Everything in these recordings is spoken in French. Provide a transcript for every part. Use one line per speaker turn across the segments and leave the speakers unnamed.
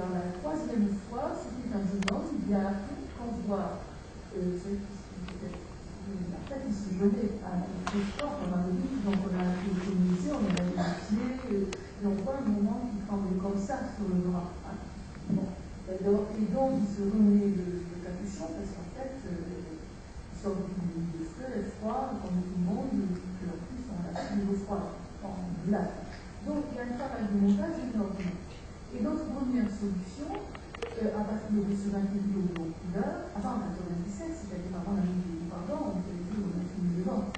alors la troisième fois, c'était un jeune homme qui a appris qu'on voit la tête qui se gelait à très fort pendant le livre, donc on a communiqué, on a vérifié, et on voit un moment qui tremblait comme ça sur le bras. Hein. Bon. Et donc il se remet le capuchon parce qu'en fait, nous sommes de feu et froid, comme tout le monde, et en plus on a suivi au froid, en glace. Donc il y a un travail de montage énorme. Et notre première solution, à partir de ce 28 jours de couleur, avant 1997, c'est-à-dire avant la nuit du pardon, on faisait au 28 novembre.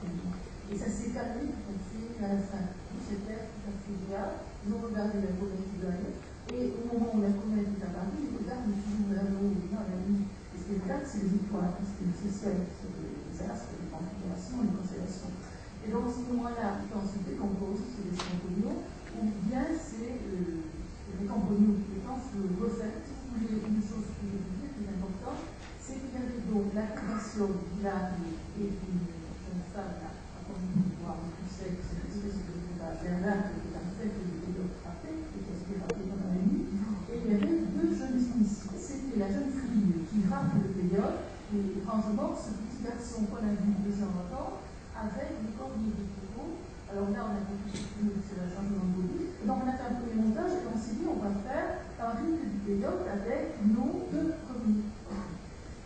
Et ça s'est calmé tout à fait à la fin. C'était tout à fait génial. Ils ont regardé la comète qui gagne. Et au moment où la comète est apparue, ils regardent le film vers le haut, dans la nuit. Et ce qu'ils regardent, c'est les étoiles, c'est le ciel, c'est les astres, les configurations, les constellations. Et donc, à ce moment-là, quand on se décompose, c'est les champignons, ou bien c'est les compagnons qui se refait. Si vous voulez, une chose que je vous dis, qui est importante, c'est qu'il y avait donc la création du village et d'une jeune femme à pouvoir du sexe, une espèce de Bernard qui était en fait le pédophile frappé, qui était frappé pendant la nuit, et il y avait deux jeunes initiés. C'était la jeune fille qui frappe le pédophile, et étrangement, ce petit garçon qu'on a vu 2 ans avant, avec les corniers de taureau. Alors là, on a compris que c'est la changement de police. Donc on a fait un premier montage et on s'est dit, on va faire un rythme du pédophile avec nos 2 premiers.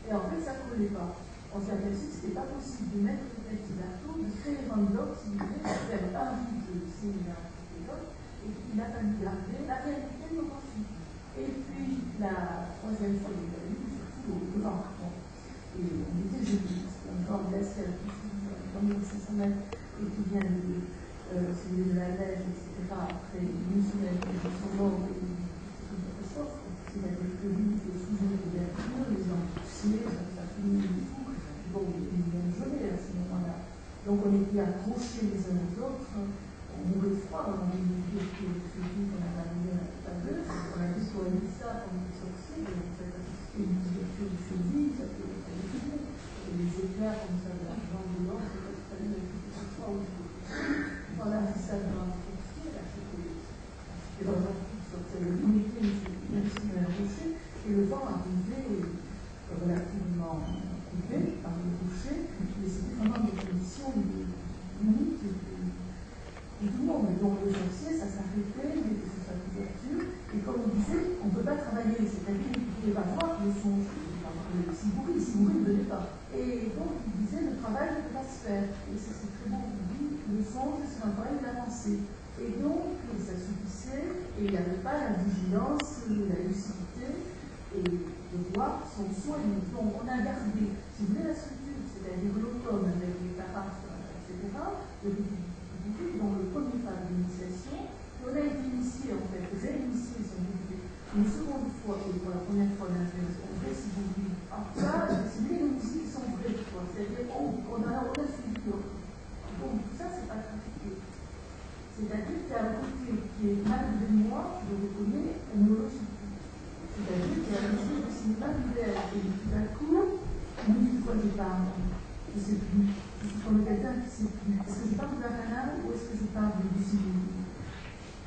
Et en fait, ça ne collait pas. On s'est aperçu que ce n'était pas possible de mettre le texte d'Artaud, de créer un bloc, si vous voulez, de faire un rythme similaire du pédophile, et qu'il a fallu garder la réalité de nos ensuite. Et puis, la troisième fois, il y a eu surtout au vent. Et on était jeudi, c'était un vent glacial, comme 500 mètres, et qui vient de la neige, etc. Après une semaine, ils sont morts, et c'est une catastrophe. C'est-à-dire que lui, les sujets de l'ouverture, les gens poussés, ça finit du tout. Bon, il y a une gelée à ce moment-là. Donc on était accrochés les uns aux autres, on mourait de froid, on avait une idée que celui qu'on avait amené à la table, on a déployé ça comme des sorciers, et on fait assister une ouverture de cheville, ça peut être difficile. Et les éclairs comme ça de l'argent de l'or, c'est pas très bien, tout ça aussi. Voilà, c'est ça dans la sorcier, là, c'était dans un truc sorcier, le limité, même si on a rocher, et le vent arrivait relativement coupé par le rocher, mais c'était vraiment des conditions limites de tout le monde. Donc le sorcier, ça s'arrêtait, il était sur sa couverture, et comme on disait, on ne peut pas travailler, c'est-à-dire qu'il ne pouvait pas voir le son. Si vous ne venez pas. Et donc, il disait, le travail ne peut pas se faire. Et ça, c'est très bon, il dit, le songe, c'est un travail d'avancée. Et donc, ça suffisait, et il n'y avait pas la vigilance, la lucidité, et de voir son soin. Donc, on a gardé, si vous voulez, la structure, c'est-à-dire l'automne avec les carafes, etc., dans le premier pas de l'initiation, on a été initié, en fait, j'ai initié, si on veut, une seconde fois, et pour la première fois, on fait, si vous voulez, ça, c'est les musiques qui sont vraies, c'est-à-dire on a suivi. Donc tout ça, c'est pas pratiqué. C'est-à-dire qu'il y a un côté qui est malgré moi, je le reconnais, on ne le suit plus. C'est-à-dire qu'il y a un espèce de cinéma d'hiver, et tout d'un coup, une fois je parle, je ne sais plus, je suis comme quelqu'un qui ne sait plus. Est-ce que je parle de la canal ou est-ce que je parle de cinéma?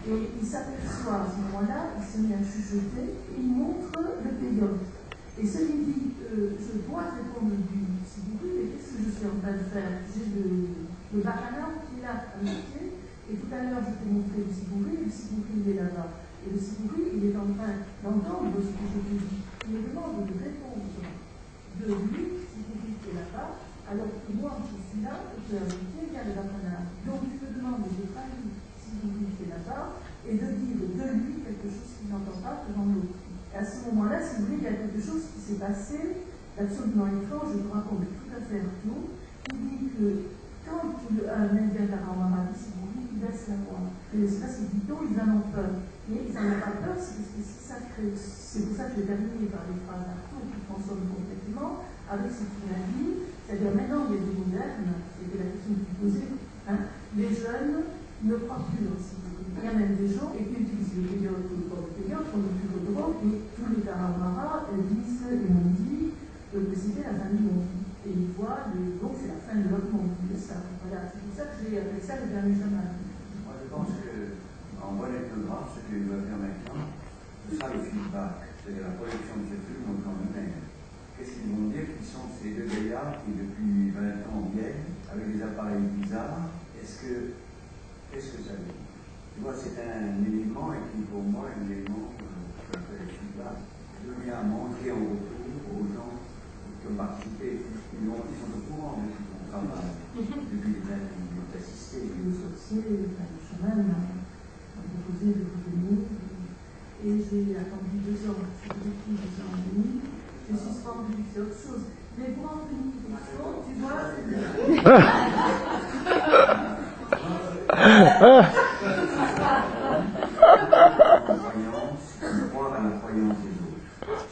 Et il s'aperçoit à ce moment-là, il se met à chuchoter, et il montre le pédophile. Et celui dit, je dois répondre du Sibouri, mais qu'est-ce que je suis en train de faire? J'ai le Baranam qui est là à mes pieds, et tout à l'heure je t'ai montré le Sibouri il est là-bas. Et le Sibouri, il est en train d'entendre ce que je te dis. Il me demande de répondre de lui, Sibouri qui est là-bas, alors que moi je suis là, et que à mes pieds, il y a le Baranam. Donc tu me demandes de traduire Sibouri qui est là-bas, et de dire de lui quelque chose qu'il n'entend pas devant l'autre. À ce moment-là, si vous voulez, il y a quelque chose qui s'est passé absolument étrange, je vous raconte tout à fait tout. Il dit que quand un Indien d'Aramara dit, si vous voulez, il laisse la voix. Les espaces vitaux, ils en ont peur. Mais ils n'en ont pas peur, c'est parce que c'est sacré. C'est pour ça que j'ai terminé par les phrases d'Artaud qui consomment complètement avec ce qu'il a dit. C'est-à-dire, maintenant, il y a des modernes, c'était la question que vous posez, hein, les jeunes ne croient plus dans ce qu'il y a même des gens qui utilisent le pédiatre ou le pédiatre comme le plus de drogue, et tous les Tarahumara disent et m'ont dit que c'était la fin du monde. Et ils voient, donc c'est la fin de leur monde. Ça. Voilà, c'est pour ça que j'ai appelé ça le dernier chemin.
Moi je pense qu'en bon ethnographe, ce qu'il doit faire maintenant, c'est ça le feedback, c'est-à-dire la projection de ce film au plan humain. Qu'est-ce qu'ils vont dire qu'ils sont ces deux gaillards qui depuis 20 ans viennent avec des appareils bizarres? Qu'est-ce que ça veut dire? Tu vois, c'est un élément, et qui pour moi est un élément que j'appelle le feedback, qui vient montrer en retour aux gens qui ont participé. Ils sont au courant de tout mon travail depuis les années où ils ont assisté.
Le sorcier, le chemin m'a proposé de revenir. Et j'ai attendu 2 ans, depuis 2 ans et demi, je suis suspendue, c'est autre chose. Mais pour en venir au fond, tu vois,
croire à la croyance des autres.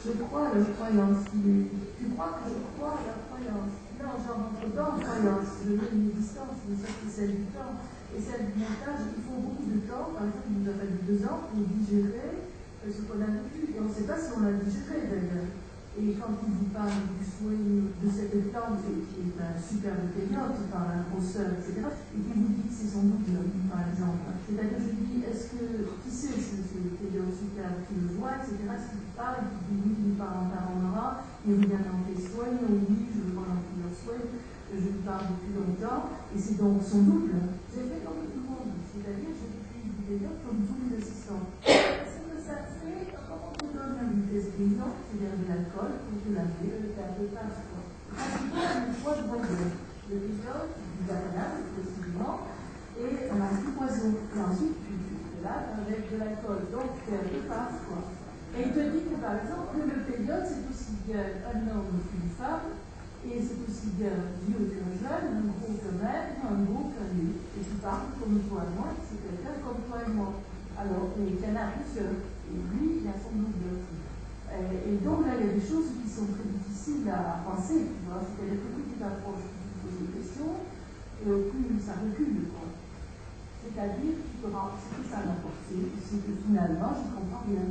Je crois à la croyance. Tu crois que je crois à la croyance? Non, j'en rentre pas en croyance. Je veux une existence, mais ça c'est celle du temps. Et celle du montage, il faut beaucoup de temps. Par exemple, il nous a fallu 2 ans pour digérer ce qu'on a vécu. Et on ne sait pas si on l'a digéré d'ailleurs. Et quand il vous parle du souhait de cette plante, qui est un superbe période par la grosseur, etc., et qui vous dit que c'est son double, par exemple. C'est-à-dire, je lui dis, est-ce que, qui c'est ce période superbe, tu le vois, etc., est-ce qu'il parle, et qu'il dit, oui, il parle en parlera, il revient dans tes soins, oui, je veux voir dans plusieurs soins, je lui parle depuis longtemps, et c'est donc son double. J'ai fait comme tout le monde, c'est-à-dire, j'ai vécu une période comme tous les assistants. Ça fait, comment on donne une vitesse guérison, c'est-à-dire de l'alcool, pour te laver, le faire de passe, quoi. Une fois, je vois le période, du bacchanal, possiblement, et on a un petit poison. Et ensuite, tu te laves avec de l'alcool. Donc, faire de passe, quoi. Et il te dit que, par exemple, que le période, c'est aussi bien un homme qu'une femme, et c'est aussi bien un vieux qu'un jeune, un gros qu'un maigre, un beau qu'un nu. Et tu parles comme toi et moi, c'est quelqu'un comme toi et moi. Alors, il y en a plusieurs. Et lui, il a son double. Et donc là, il y a des choses qui sont très difficiles à penser. Tu vois, c'est-à-dire que plus tu t'approches, plus tu poses des questions, plus ça recule. C'est-à-dire, tu te rends, c'est que ça m'a porté, c'est que finalement, je ne comprends rien.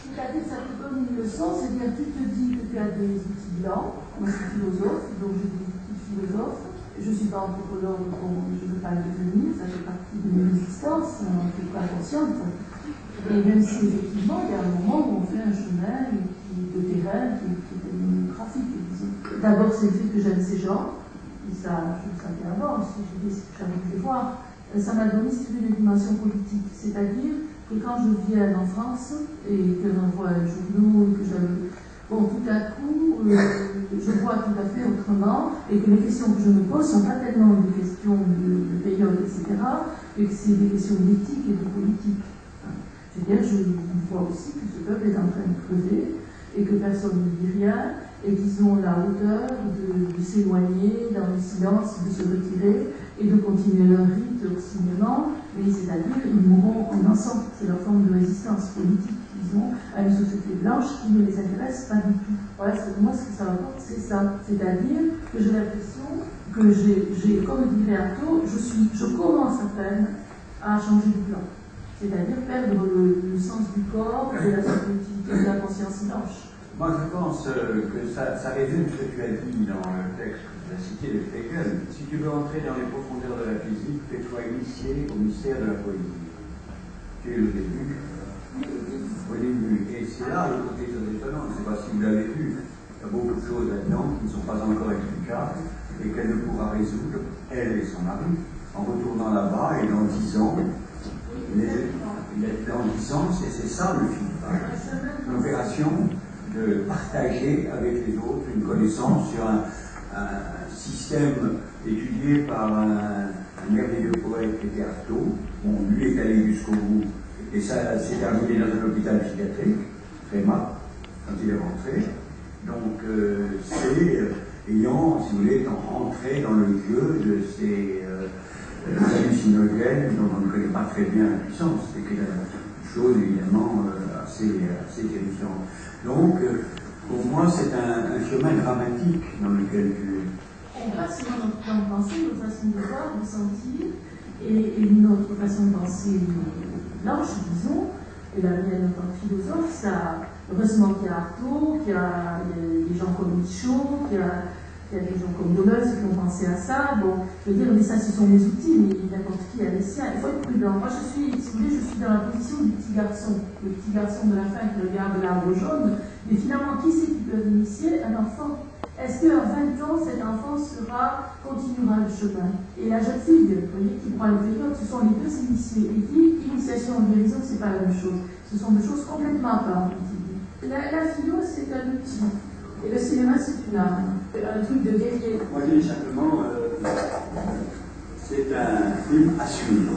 C'est-à-dire, ça te donne une leçon, c'est-à-dire, tu te dis que tu as des outils blancs. Moi, je suis philosophe, donc je dis philosophe. Je ne suis pas anthropologue, donc je ne veux pas le devenir, ça fait partie de mon existence, on n'en est pas consciente. Et même si effectivement, il y a un moment où on fait un chemin de terrain qui est démographique. D'abord, c'est le fait que j'aime ces gens, et ça, je le savais avant, si je dis ce que j'avais pu voir, ça m'a donné une dimension politique. C'est-à-dire que quand je viens en France et que j'envoie un journal, et que j'avais. Bon, tout à coup, je vois tout à fait autrement, et que les questions que je me pose ne sont pas tellement des questions de période, etc., et que c'est des questions d'éthique et de politique. C'est-à-dire, je vois aussi que ce peuple est en train de crever, et que personne ne dit rien, et qu'ils ont la hauteur de s'éloigner dans le silence, de se retirer, et de continuer leur rite obstinément, mais c'est-à-dire, ils mourront en ensemble. C'est leur forme de résistance politique. Ils ont à une société blanche qui ne les intéresse pas du tout. Voilà, moi, ce que ça rapporte, c'est ça. C'est-à-dire que j'ai l'impression que j'ai, comme dirait Artaud, je commence à peine à changer de plan. C'est-à-dire perdre le sens du corps, de la subjectivité, de la conscience blanche.
Moi, je pense que ça résume ce que tu as dit dans le texte que tu as cité de Hegel. Si tu veux entrer dans les profondeurs de la physique, fais-toi initier au mystère de la poésie. Tu es le début. Au début. Et c'est là le côté étonnant. Je ne sais pas si vous l'avez vu. Il y a beaucoup de choses là-dedans qui ne sont pas encore explicables et qu'elle ne pourra résoudre, elle et son mari, en retournant là-bas et dans 10 ans. Dans 10 ans, c'est ça le feedback. L'opération de partager avec les autres une connaissance sur un système étudié par un merveilleux poète qui était Artaud. Bon, lui est allé jusqu'au bout. Et ça s'est terminé dans un hôpital psychiatrique, Tréma, quand il est rentré. Donc, c'est ayant, si vous voulez, étant rentré dans le jeu de ces hallucinogènes dont on ne connaît pas très bien la puissance. C'est quelque chose, évidemment, assez terrifiante. Donc, pour moi, c'est un chemin dramatique dans lequel tu es.
On passe sur notre plan de pensée, notre façon de voir, de sentir, et notre façon de penser blanche, disons, et la mienne en tant que philosophe, ça, heureusement qu'il y a Artaud, qu'il y a des gens comme Michaud, qu'il y a Il y a des gens comme Deleuze qui ont pensé à ça. Bon, je veux dire, mais ça, ce sont mes outils, mais n'importe qui a les siens. Il faut être prudent. Moi, si vous voulez, je suis dans la position du petit garçon. Le petit garçon de la fin qui regarde l'arbre jaune. Mais finalement, qui c'est qui peut initier un enfant? Est-ce qu'à 20 ans, cet enfant continuera le chemin? Et la jeune fille, vous voyez, qui prend le vélo, ce sont les deux initiés. Et puis, initiation en guérison, c'est pas la même chose. Ce sont deux choses complètement à part. La philo, c'est un outil. Et le cinéma, c'est une arme. C'est un truc de guerrier.
Moi, je dis simplement, c'est un film à suivre.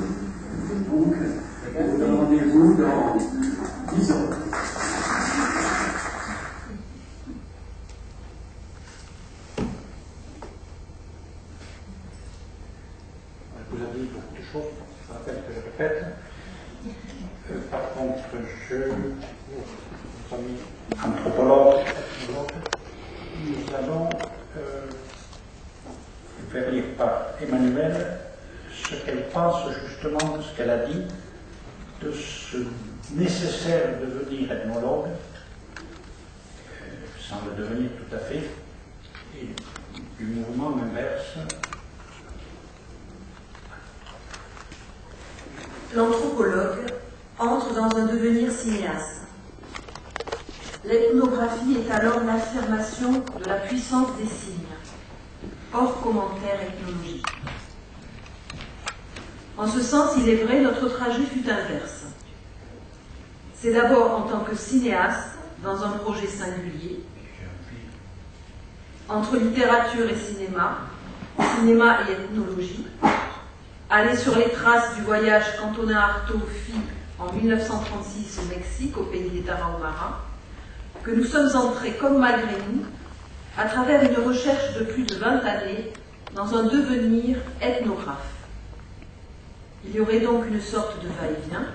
Donc, vous donne rendez-vous dans 10 ans.
Vous avez dit beaucoup de choses, je rappelle que je répète. Par contre, nos amis anthropologues, nous allons faire lire par Emmanuel ce qu'elle pense justement de ce qu'elle a dit, de ce nécessaire devenir ethnologue, sans le devenir tout à fait, et du mouvement inverse.
L'anthropologue entre dans un devenir cinéaste. L'ethnographie est alors l'affirmation de la puissance des signes, hors commentaire ethnologique. En ce sens, il est vrai, notre trajet fut inverse. C'est d'abord en tant que cinéaste, dans un projet singulier, entre littérature et cinéma et ethnologie, aller sur les traces du voyage qu'Antonin Artaud fit en 1936 au Mexique, au pays des Tarahumara, que nous sommes entrés, comme malgré nous, à travers une recherche de plus de 20 années dans un devenir ethnographe. Il y aurait donc une sorte de va-et-vient,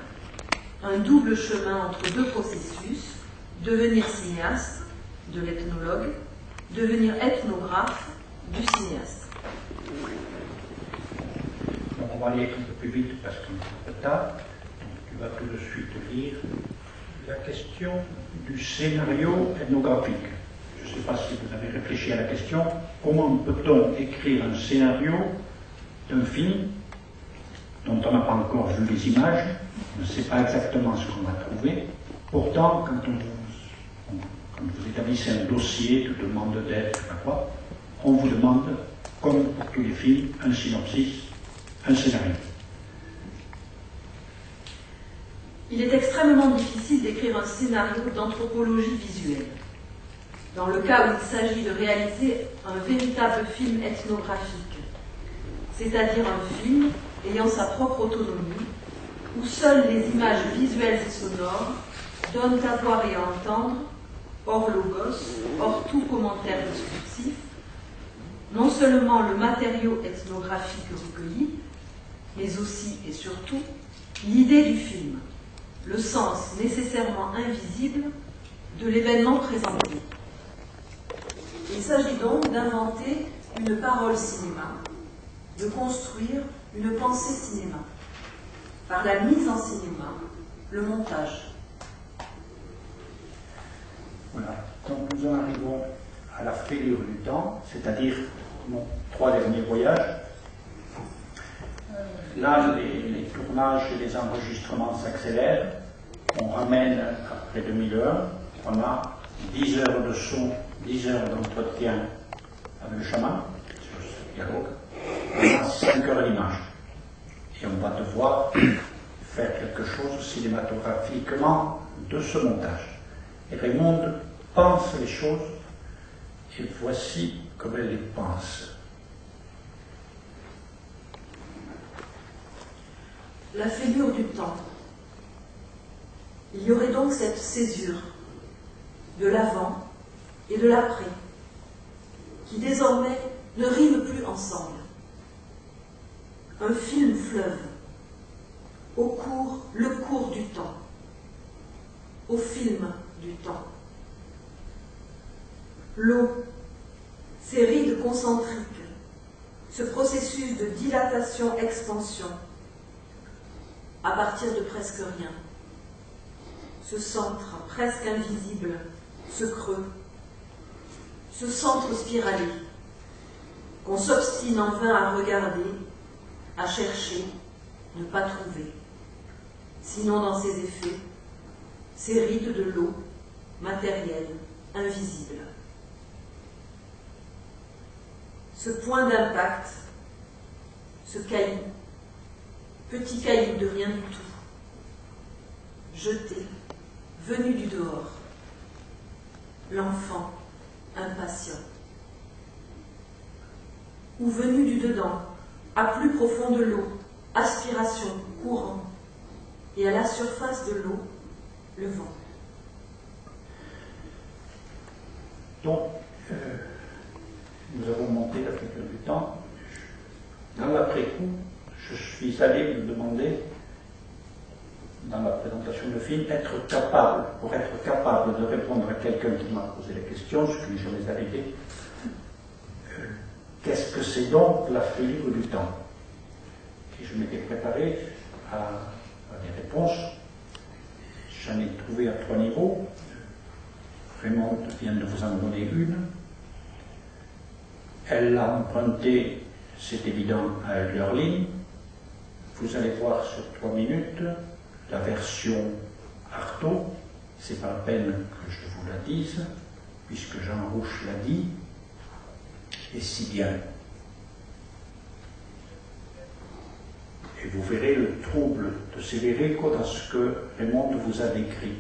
un double chemin entre deux processus, devenir cinéaste, de l'ethnologue, devenir ethnographe, du cinéaste.
On va aller un peu plus vite parce qu'on est un peu tard. Tu vas tout de suite lire la question du scénario ethnographique. Je ne sais pas si vous avez réfléchi à la question. Comment peut-on écrire un scénario d'un film dont on n'a pas encore vu les images, on ne sait pas exactement ce qu'on va trouver. Pourtant, quand vous établissez un dossier de demande d'aide, je sais pas quoi, on vous demande, comme pour tous les films, un synopsis, un scénario.
Il est extrêmement difficile d'écrire un scénario d'anthropologie visuelle. Dans le cas où il s'agit de réaliser un véritable film ethnographique, c'est-à-dire un film ayant sa propre autonomie, où seules les images visuelles et sonores donnent à voir et à entendre, hors logos, hors tout commentaire discursif, non seulement le matériau ethnographique recueilli, mais aussi et surtout l'idée du film, le sens nécessairement invisible de l'événement présenté. Il s'agit donc d'inventer une parole cinéma, de construire une pensée cinéma, par la mise en cinéma, le montage.
Voilà, donc nous en arrivons à la fêlure du temps, c'est-à-dire nos 3 derniers voyages. Là, les tournages et les enregistrements s'accélèrent. On ramène après 2000 heures. On a 10 heures de son, 10 heures d'entretien avec le chaman, sur ce dialogue. On a 5 heures d'image. Et on va devoir faire quelque chose cinématographiquement de ce montage. Et Raymonde pense les choses, et voici comme elle les pense.
La fêlure du temps. Il y aurait donc cette césure de l'avant et de l'après, qui désormais ne riment plus ensemble. Un film fleuve, le cours du temps, au film du temps. L'eau, ces rides concentriques, ce processus de dilatation-expansion, à partir de presque rien. Ce centre presque invisible, ce creux, ce centre spiralé, qu'on s'obstine en vain à regarder, à chercher, ne pas trouver. Sinon dans ses effets, ces rites de l'eau, matériels, invisibles. Ce point d'impact, ce caillou, petit caillou de rien du tout, jeté, venu du dehors, l'enfant impatient. Ou venu du dedans, à plus profond de l'eau, aspiration, courant, et à la surface de l'eau, le vent.
Donc, nous avons monté la figure du temps. Dans l'après-coup, je suis allé me demander, dans la présentation du film, pour être capable de répondre à quelqu'un qui m'a posé la question, ce qui n'est jamais arrivé, qu'est-ce que c'est donc la figure du temps? Et je m'étais préparé à des réponses. J'en ai trouvé à 3 niveaux. Raymond vient de vous en donner une. Elle l'a emprunté, c'est évident, à Hölderlin. Vous allez voir sur 3 minutes la version Artaud. C'est pas la peine que je vous la dise, puisque Jean Rouch l'a dit, et si bien. Et vous verrez le trouble de Severico dans ce que Raymond vous a décrit.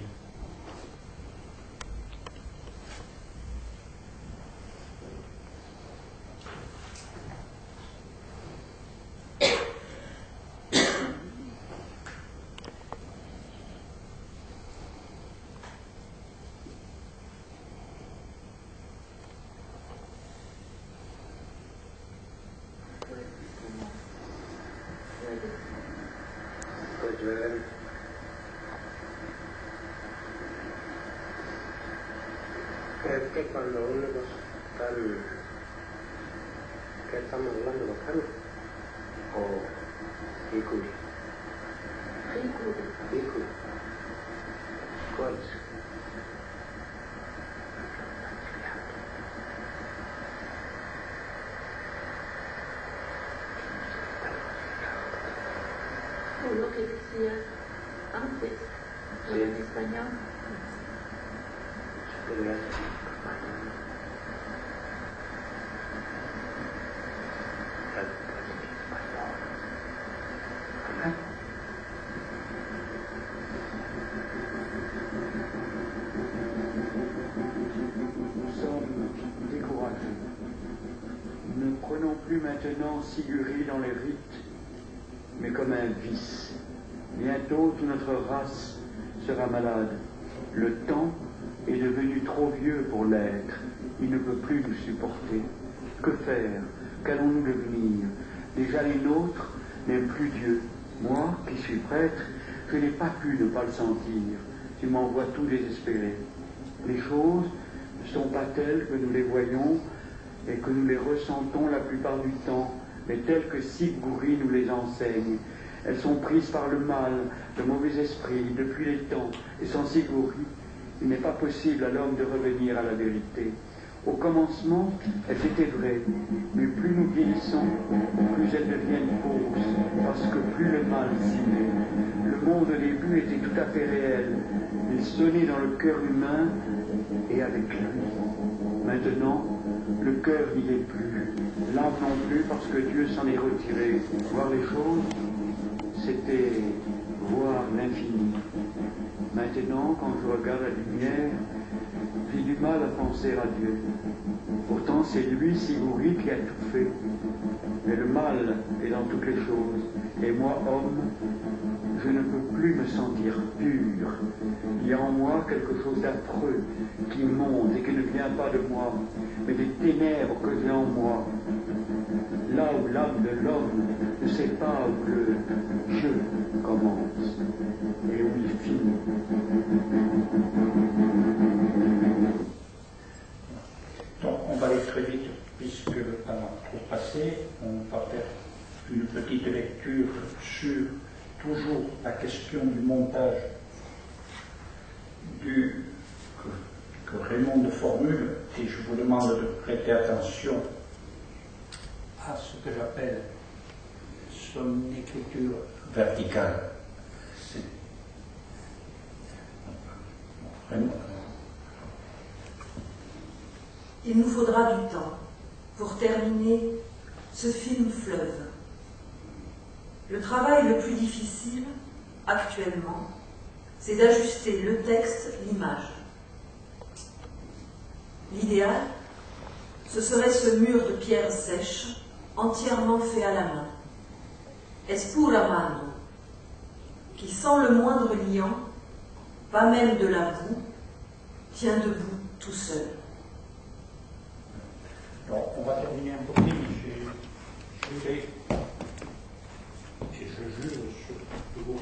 Que cuando uno está que estamos hablando bacano o hículi ¿cuál es?
Lo que decías antes,
Sí.
en español.
Nous sommes découragés. Nous ne prenons plus maintenant Siguri dans les rites, mais comme un vice. Bientôt, toute notre race sera malade. Le temps est devenu trop vieux pour l'être. Il ne peut plus nous supporter. Que faire? Qu'allons-nous devenir? Déjà les nôtres n'aiment plus Dieu. Moi, qui suis prêtre, je n'ai pas pu ne pas le sentir. Tu m'en vois tout désespéré. Les choses ne sont pas telles que nous les voyons et que nous les ressentons la plupart du temps, mais telles que Siguri nous les enseigne. Elles sont prises par le mal, le mauvais esprit, depuis les temps, et sans Siguri, il n'est pas possible à l'homme de revenir à la vérité. Au commencement, elles étaient vraies, mais plus nous vieillissons, plus elles deviennent fausses, parce que plus le mal s'y met. Le monde au début était tout à fait réel. Il sonnait dans le cœur humain et avec lui. Maintenant, le cœur n'y est plus, l'âme non plus, parce que Dieu s'en est retiré. Voir les choses, c'était voir l'infini. Maintenant, quand je regarde la lumière, j'ai du mal à penser à Dieu. Pourtant, c'est lui, Siguri, qui a tout fait. Mais le mal est dans toutes les choses. Et moi, homme, je ne peux plus me sentir pur. Il y a en moi quelque chose d'affreux qui monte et qui ne vient pas de moi, mais des ténèbres que j'ai en moi. Là où l'âme de l'homme ne sait pas où le je commence et où il finit.
Donc on va aller très vite puisque le temps a trop passé. On va faire une petite lecture sur toujours la question du montage que Raymond formule, et je vous demande de prêter attention à ce que j'appelle son écriture verticale. C'est vraiment.
Il nous faudra du temps pour terminer ce film fleuve. Le travail le plus difficile, actuellement, c'est d'ajuster le texte, l'image. L'idéal, ce serait ce mur de pierres sèches, entièrement fait à la main. Es pura mano, qui sans le moindre liant, pas même de la boue, tient debout tout seul.
Alors, on va terminer un peu. Je jure sur vous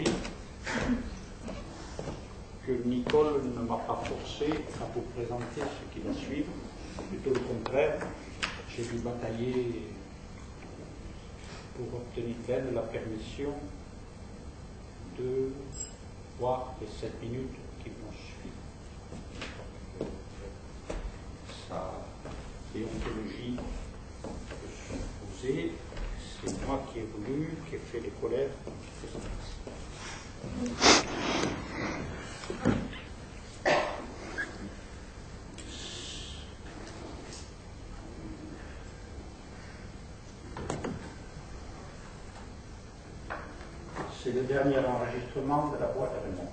que Nicole ne m'a pas forcé à vous présenter ce qui va suivre. Plutôt le contraire, j'ai dû batailler pour obtenir d'elle la permission de voir les 7 minutes qui vont suivre. Sa déontologie peut s'imposer, c'est moi qui ai voulu, qui ai fait les colères. C'est le dernier enregistrement de la boîte à Raymond.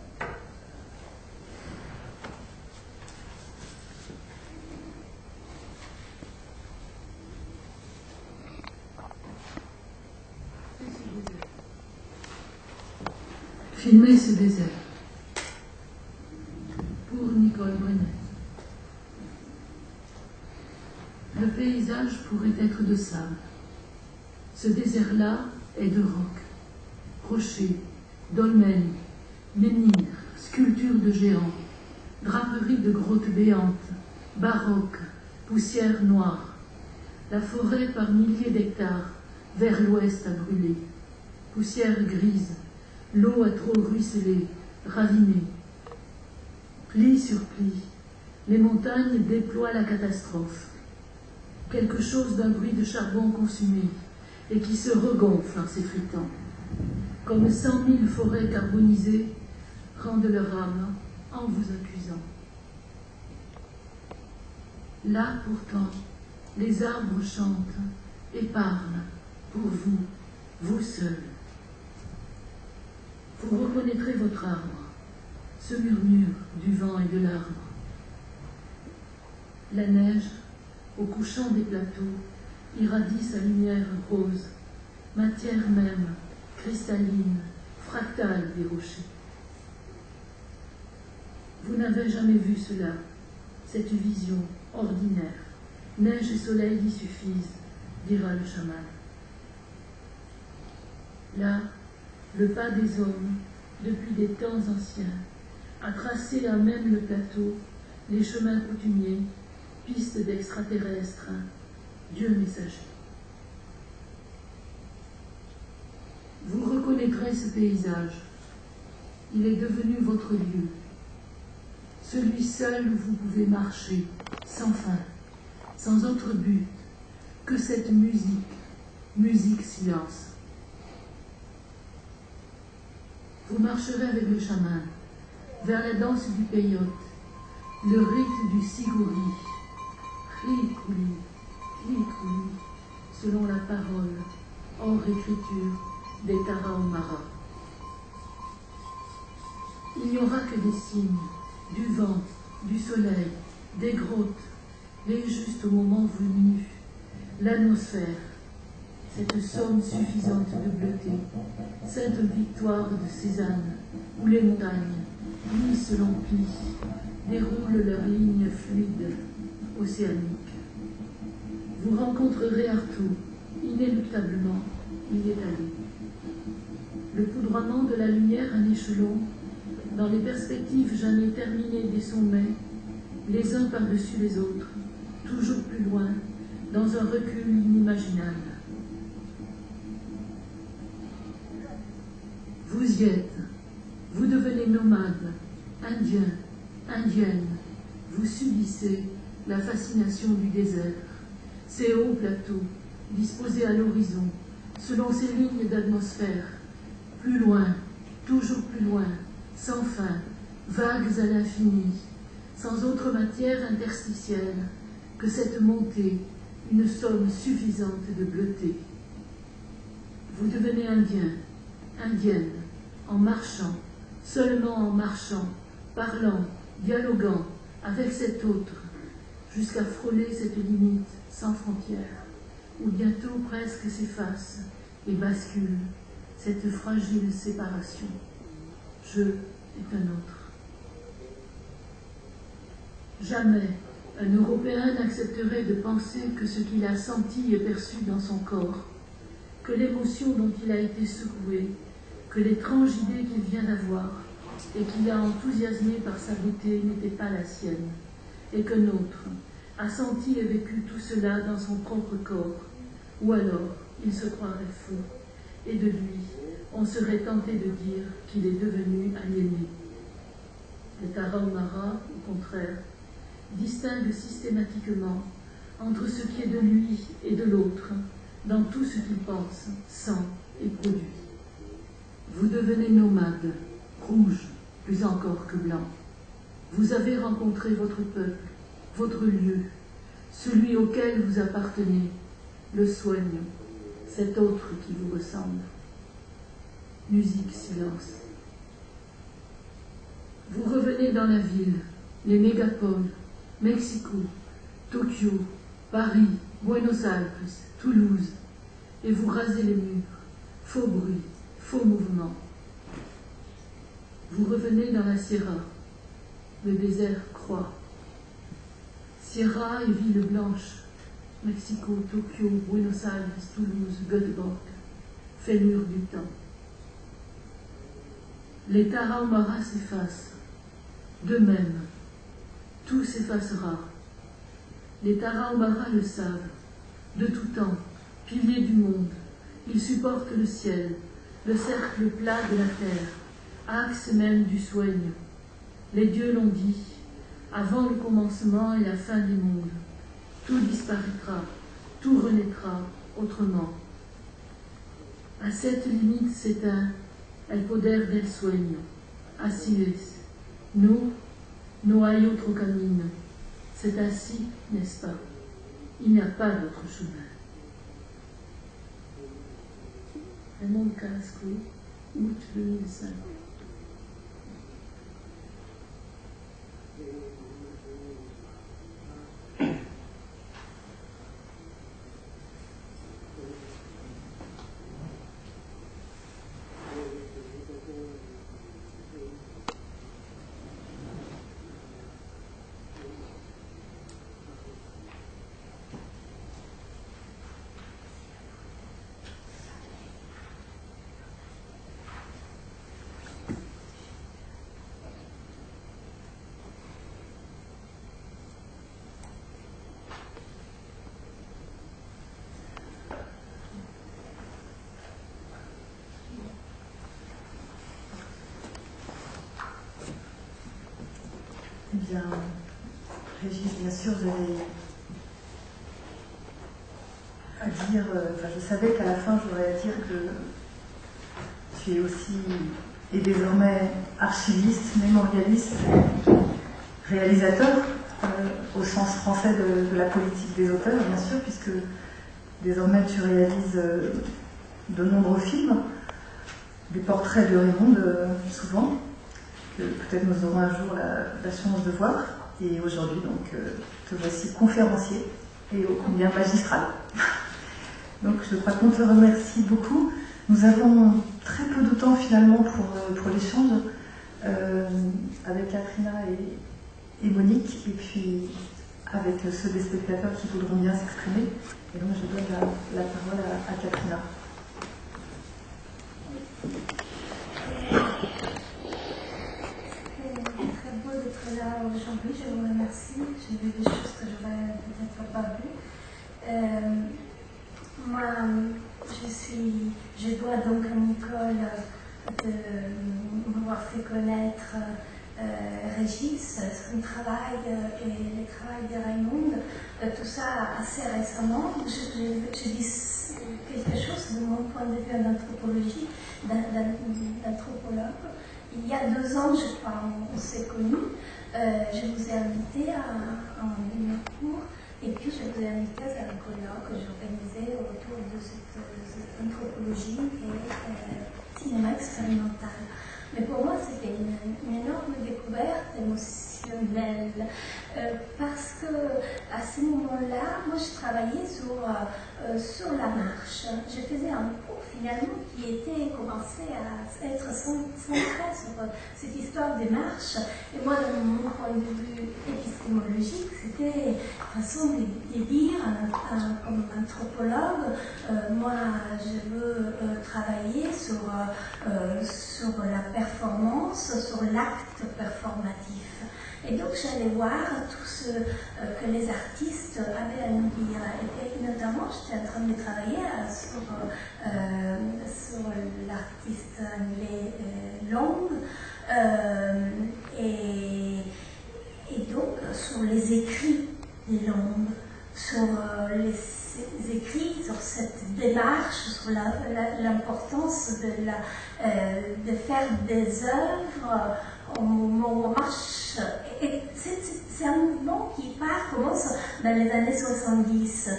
Filmer ce désert. Pour Nicole Brunet. Le paysage pourrait être de sable. Ce désert-là est de roc. Rochers, dolmens, menhirs, sculptures de géants, draperies de grottes béantes, baroques, poussière noire. La forêt par milliers d'hectares, vers l'ouest a brûlé. Poussière grise, l'eau a trop ruisselé, raviné. Pli sur pli, les montagnes déploient la catastrophe. Quelque chose d'un bruit de charbon consumé et qui se regonfle en s'effritant. Comme 100 000 forêts carbonisées rendent leur âme en vous accusant. Là, pourtant, les arbres chantent et parlent pour vous, vous seuls. Vous reconnaîtrez votre arbre, ce murmure du vent et de l'arbre. La neige, au couchant des plateaux, irradie sa lumière rose, matière même, cristalline, fractale des rochers. Vous n'avez jamais vu cela, cette vision ordinaire. Neige et soleil y suffisent, dira le chaman. Là, le pas des hommes, depuis des temps anciens, a tracé à même le plateau les chemins coutumiers, pistes d'extraterrestres, Dieu messager. Vous reconnaîtrez ce paysage. Il est devenu votre lieu. Celui seul où vous pouvez marcher, sans fin, sans autre but que cette musique, musique silence. Vous marcherez avec le chaman vers la danse du peyote, le rythme du sigouri, Hikouli, selon la parole, hors écriture, des Tarahumara. Il n'y aura que des signes, du vent, du soleil, des grottes, mais juste au moment venu, l'atmosphère, cette somme suffisante de bleuté, cette victoire de Cézanne, où les montagnes, pli selon pli, déroulent leurs lignes fluides, océaniques. Vous rencontrerez Artaud, inéluctablement, il est allé. Le poudroiement de la lumière en échelon, dans les perspectives jamais terminées des sommets, les uns par-dessus les autres, toujours plus loin, dans un recul inimaginable. Vous y êtes, vous devenez nomades, indiens, indiennes, vous subissez la fascination du désert, ces hauts plateaux, disposés à l'horizon, selon ces lignes d'atmosphère, plus loin, toujours plus loin, sans fin, vagues à l'infini, sans autre matière interstitielle que cette montée, une somme suffisante de bleuté. Vous devenez indien, indienne, en marchant, seulement en marchant, parlant, dialoguant avec cet autre, jusqu'à frôler cette limite sans frontières, où bientôt presque s'efface et bascule cette fragile séparation. Je est un autre. Jamais un Européen n'accepterait de penser que ce qu'il a senti et perçu dans son corps, que l'émotion dont il a été secoué, que l'étrange idée qu'il vient d'avoir et qui l'a enthousiasmé par sa beauté n'était pas la sienne, et qu'un autre a senti et vécu tout cela dans son propre corps, ou alors il se croirait fou, et de lui on serait tenté de dire qu'il est devenu aliéné. Le Tarahumara, au contraire, distingue systématiquement entre ce qui est de lui et de l'autre, dans tout ce qu'il pense, sent et produit. Vous devenez nomade, rouge, plus encore que blanc. Vous avez rencontré votre peuple, votre lieu, celui auquel vous appartenez, le soigne, cet autre qui vous ressemble. Musique, silence. Vous revenez dans la ville, les mégapoles, Mexico, Tokyo, Paris, Buenos Aires, Toulouse, et vous rasez les murs, faux bruit, faux mouvement. Vous revenez dans la Sierra, le désert croît. Sierra et ville blanche, Mexico, Tokyo, Buenos Aires, Toulouse, Göteborg, fêlure du temps. Les Tarahumara s'effacent, d'eux-mêmes, tout s'effacera. Les Tarahumara le savent, de tout temps, piliers du monde, ils supportent le ciel, le cercle plat de la terre, axe même du soigne. Les dieux l'ont dit, avant le commencement et la fin du monde, tout disparaîtra, tout renaîtra autrement. À cette limite s'éteint el poder del sueño, así es. No hay otro camino. C'est ainsi, n'est-ce pas? Il n'y a pas d'autre chemin. Raymond Carrasco, août 2005.
Bien, Régis, bien sûr, j'avais à dire, je savais qu'à la fin, j'aurais à dire que tu es aussi, et désormais, archiviste, mémorialiste, réalisateur, au sens français de la politique des auteurs, bien sûr, puisque désormais tu réalises de nombreux films, des portraits de Raymond, souvent, que peut-être nous aurons un jour la chance de voir. Et aujourd'hui, donc, te voici conférencier et ô combien magistral. Donc, je crois qu'on te remercie beaucoup. Nous avons très peu de temps finalement pour l'échange avec Katrina et Monique, et puis avec ceux des spectateurs qui voudront bien s'exprimer. Et donc, je donne la parole à Katrina.
Là aujourd'hui, je vous remercie. J'ai vu des choses que je n'aurais peut-être pas vues. Moi, je dois donc à Nicole de m'avoir fait connaître Régis, son travail et le travail de Raymond, tout ça assez récemment. Je dis quelque chose de mon point de vue d'anthropologie, d'anthropologue. Il y a 2 ans, je crois, on s'est connus. Je vous ai invité à un cours et puis je vous ai invité à un colloque que j'organisais autour de cette anthropologie et cinéma expérimental. Mais pour moi, c'était une énorme découverte émotionnelle parce que à ce moment-là, moi, je travaillais sur la marche. Je faisais un cours finalement qui commençait à être centré sur cette histoire des marches. Et moi, de mon point de vue épistémologique, c'était une façon de dire, comme anthropologue, moi, je veux travailler sur la performance, sur l'acte performatif. Et donc j'allais voir tout ce que les artistes avaient à nous dire. Et notamment, j'étais en train de travailler sur l'artiste anglais Long, et donc sur les écrits de Long, sur les écrits, sur cette démarche, sur l'importance de faire des œuvres au moment où on marche. Et c'est un mouvement qui commence dans les années 70,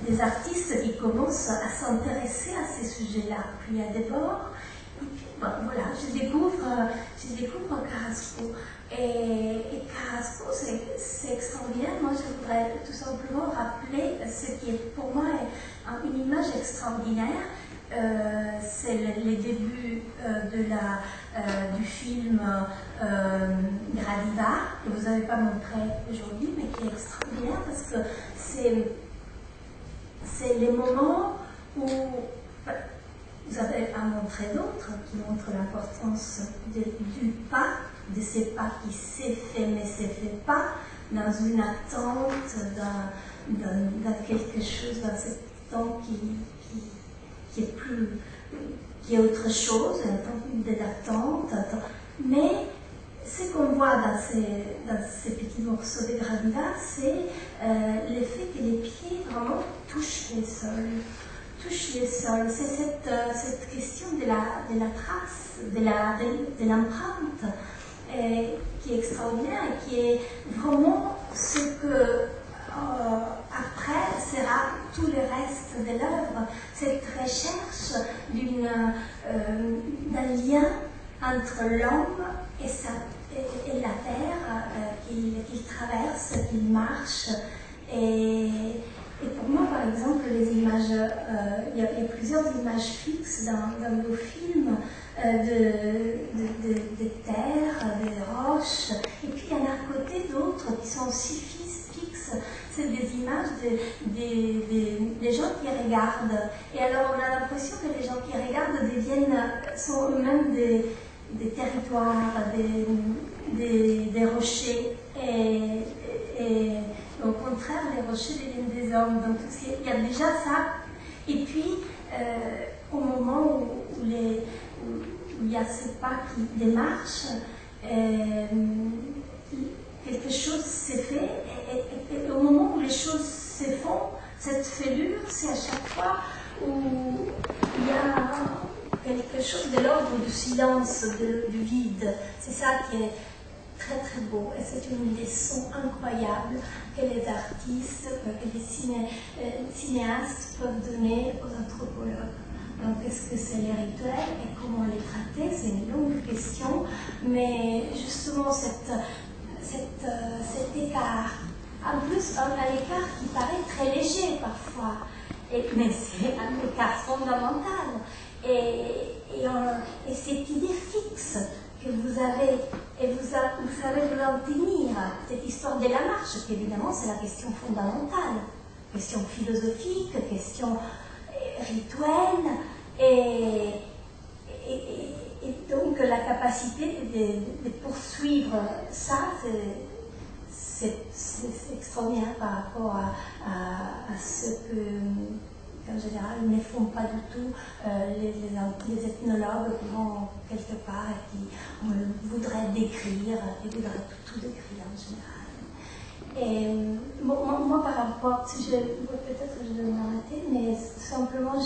des artistes qui commencent à s'intéresser à ces sujets-là. Puis il y a Debord, et puis voilà, je découvre Carrasco. Et Carrasco, c'est extraordinaire. Moi, je voudrais tout simplement rappeler ce qui est pour moi une image extraordinaire. C'est les débuts du film Gradiva, que vous n'avez pas montré aujourd'hui, mais qui est extraordinaire parce que c'est les moments où vous avez à montrer d'autres qui montrent l'importance du pas, de ces pas qui s'est fait mais s'est fait pas, dans une attente, dans quelque chose, dans ce temps qui est autre chose, un temps d'attente. Mais ce qu'on voit dans ces petits morceaux de Gradiva, c'est l'effet que les pieds vraiment touchent les sols. C'est cette question de la trace, de l'empreinte, qui est extraordinaire et qui est vraiment ce que après sera tout le reste de l'œuvre, cette recherche d'un lien entre l'homme et la terre qu'il traverse, qu'il marche. Et pour moi, par exemple, les images, il y a plusieurs images fixes dans nos films de terre, de roches, et puis il y en a à côté d'autres qui sont aussi fixes. C'est des images des gens qui regardent. Et alors, on a l'impression que les gens qui regardent sont eux-mêmes des territoires, des rochers. Et au contraire, les rochers deviennent des hommes. Donc, il y a déjà ça. Et puis, au moment où il y a ces pas qui démarchent, quelque chose s'est fait, et au moment où les choses se font, cette fêlure, c'est à chaque fois où il y a quelque chose de l'ordre du silence, du vide. C'est ça qui est très très beau, et c'est une leçon incroyable que les artistes, que les cinéastes peuvent donner aux anthropologues. Donc, est-ce que c'est les rituels et comment les traiter? C'est une longue question, mais justement cet écart, en plus un écart qui paraît très léger parfois, mais c'est un écart fondamental. Et cette idée fixe que vous avez, et vous savez vous en tenir, cette histoire de la marche, qui évidemment c'est la question fondamentale, question philosophique, question rituelle, et donc la capacité de poursuivre ça, c'est extraordinaire par rapport à ce que qu'en général ne font pas du tout les ethnologues qui vont quelque part et qui voudraient décrire et voudraient tout décrire en général. Et moi par rapport, si je peut-être que je vais m'arrêter, mais simplement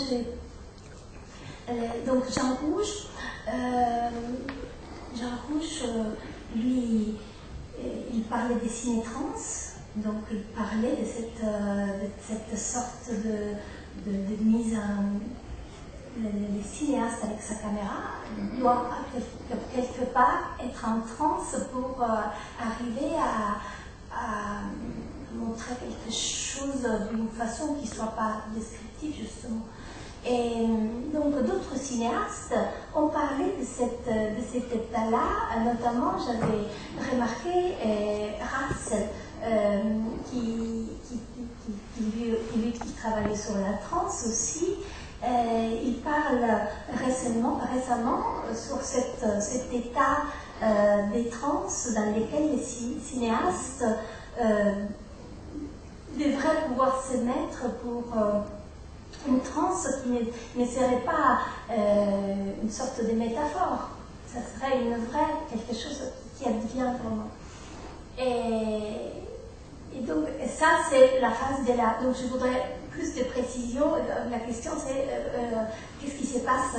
donc Jean Rouch, lui, il parlait des ciné-trans, donc il parlait de cette sorte de mise en... Les cinéastes avec sa caméra doivent quelque part être en transe pour arriver à montrer quelque chose d'une façon qui ne soit pas descriptive justement. Et donc d'autres cinéastes ont parlé de cet état-là, notamment j'avais remarqué Russell qui travaillait sur la transe aussi. Il parle récemment sur cet état des trans dans lesquels les cinéastes devraient pouvoir se mettre pour une transe qui ne serait pas une sorte de métaphore. Ça serait quelque chose qui advient vraiment. Et donc, ça, c'est la phase de la... Donc, je voudrais plus de précision. La question, c'est qu'est-ce qui se passe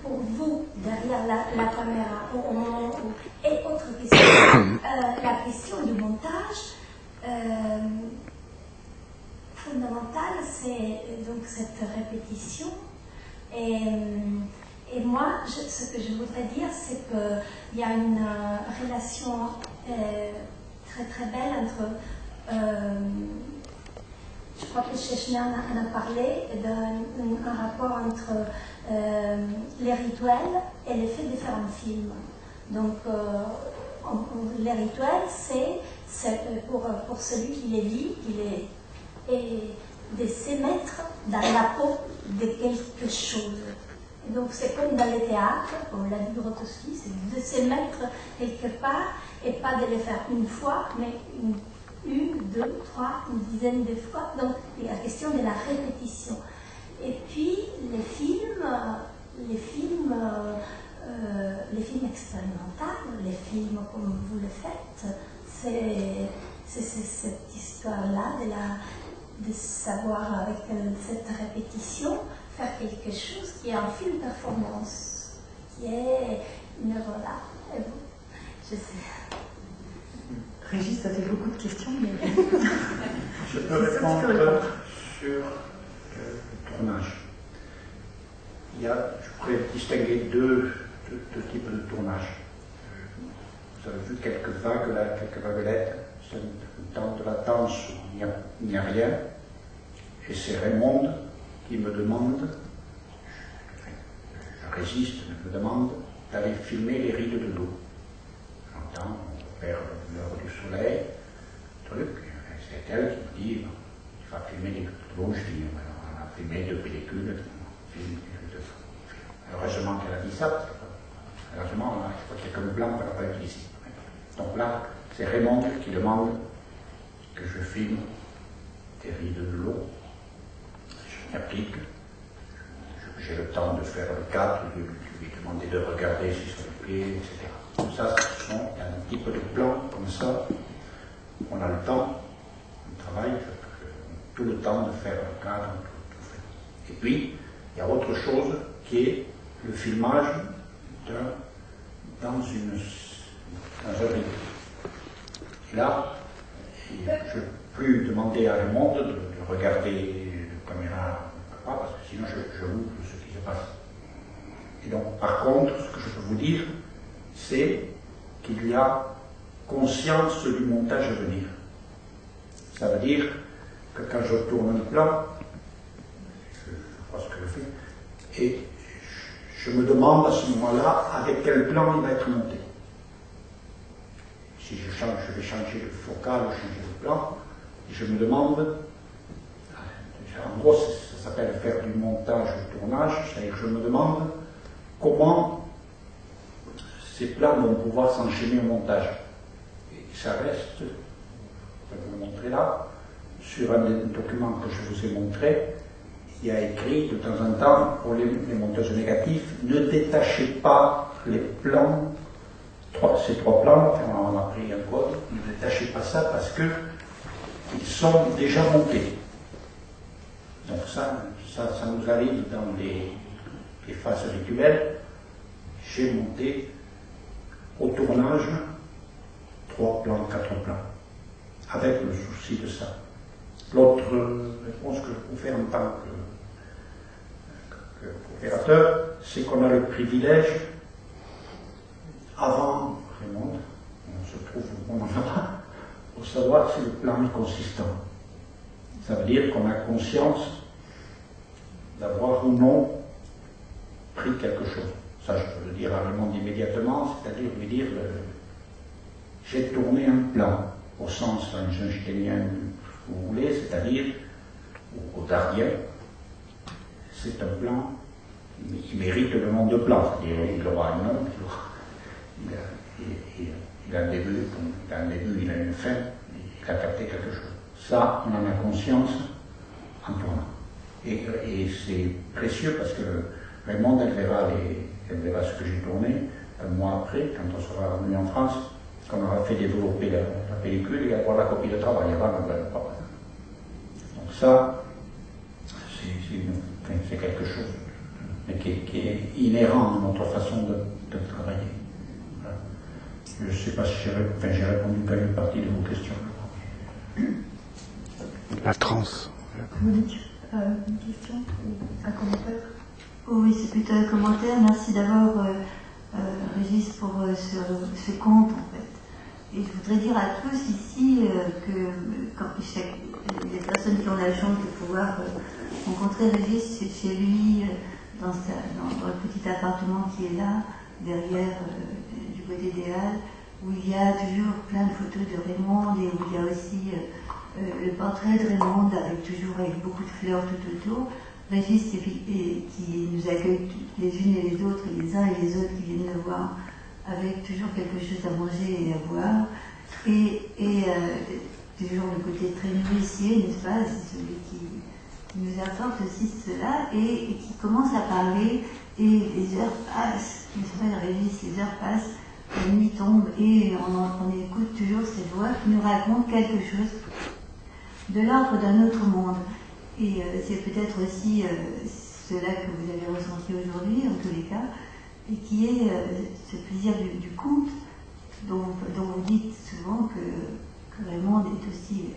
pour vous derrière la caméra au moment où... Et autre question, la question du montage fondamentale, c'est donc cette répétition. Et moi, ce que je voudrais dire, c'est qu'il y a une relation très très belle entre... je crois que Chechnya en a parlé, d'un rapport entre les rituels et l'effet de faire un film. Donc, les rituels, c'est pour celui qui les vit, et de se mettre dans la peau de quelque chose. Et donc, c'est comme dans le théâtre, comme l'a dit Grotowski, c'est de se mettre quelque part et pas de le faire une fois, mais une, deux, trois, une dizaine de fois. Donc, il y a la question de la répétition. Et puis, les films expérimentaux, les films comme vous le faites, c'est cette histoire-là de savoir, avec cette répétition, faire quelque chose qui est un film performance, qui est une œuvre d'art. Et bon, je sais.
Régis, ça fait beaucoup de questions, mais...
Je peux répondre sur le tournage. Je pourrais distinguer deux types de tournage. Vous avez vu quelques vaguelettes. C'est un temps de latence où il n'y a rien. Et c'est Raymond qui me demande, je résiste, me demande d'aller filmer les rides de l'eau. J'entends vers l'heure du soleil, c'est elle qui me dit, tu vas filmer les rides de l'eau. Je dis, on a filmé 2 pellicules, heureusement qu'elle a dit ça, parce que heureusement, il faut qu'il y ait comme blanc pour la pas utiliser. Donc là, c'est Raymond qui demande que je filme des rides de l'eau. Je m'applique, j'ai le temps de faire le cadre, de lui demander de regarder si sur le pied, etc. Tout ça, il y a un petit peu de plan comme ça, on a le temps, on travaille, tout le temps de faire le cadre, tout fait. Et puis, il y a autre chose qui est le filmage dans un rythme. Et là, je ne peux plus demander à Raymond de regarder la caméra, parce que sinon je loupe ce qui se passe. Et donc, par contre, ce que je peux vous dire, c'est qu'il y a conscience du montage à venir. Ça veut dire que quand je tourne un plan, je vois ce que je fais, et je me demande à ce moment-là avec quel plan il va être monté. Si je change, je vais changer de focal ou changer de plan, et je me demande, en gros ça s'appelle faire du montage ou tournage, c'est-à-dire que je me demande comment ces plans vont pouvoir s'enchaîner au montage. Et ça reste, je vais vous le montrer là, sur un des documents que je vous ai montré, il y a écrit de temps en temps pour les monteuses négatives, ne détachez pas les plans, ces trois plans, enfin, on a pris un code, ne détachez pas ça parce que ils sont déjà montés. Donc ça nous arrive dans les phases rituelles. J'ai monté au tournage 3 plans, 4 plans, avec le souci de ça. L'autre réponse que je peux faire en tant qu'opérateur, c'est qu'on a le privilège, avant Raymond, on se trouve au bon endroit, pour savoir si le plan est consistant. Ça veut dire qu'on a conscience d'avoir ou non pris quelque chose. Ça, je peux le dire à Raymond immédiatement, c'est-à-dire lui dire j'ai tourné un plan, au sens einsteinien, vous voulez, c'est-à-dire au Dardien, c'est un plan qui mérite le nom de plan, c'est-à-dire il aura un nom, il a un début, il a une fin, il a capté quelque chose. Ça, on en a conscience en tournant. Et c'est précieux parce que Raymond, elle verra ce que j'ai tourné un mois après, quand on sera revenu en France, qu'on aura fait développer la pellicule et avoir la copie de travail. Donc ça, c'est quelque chose mais qui est inhérent à notre façon de travailler. Voilà. Je ne sais pas si j'ai répondu à une partie de vos questions.
La trans.
Monique, une question, un commentaire? Oui, c'est plutôt un commentaire. Merci d'abord, Régis, pour ce conte, en fait. Et je voudrais dire à tous ici que quand les personnes qui ont la chance de pouvoir rencontrer Régis chez lui, dans le petit appartement qui est là, derrière, du côté des Halles, où il y a toujours plein de photos de Raymond et où il y a aussi le portrait de Raymond avec beaucoup de fleurs tout autour. Régis qui nous accueille les unes et les autres, les uns et les autres qui viennent le voir avec toujours quelque chose à manger et à boire. Et toujours le côté très huissier, n'est-ce pas? C'est celui qui nous apporte aussi cela et qui commence à parler et les heures passent, n'est-ce pas, Régis, les heures passent, la nuit tombe et on écoute toujours cette voix qui nous raconte quelque chose de l'ordre d'un autre monde. Et c'est peut-être aussi cela que vous avez ressenti aujourd'hui, en tous les cas, et qui est ce plaisir du conte, dont vous dites souvent que Raymond est aussi,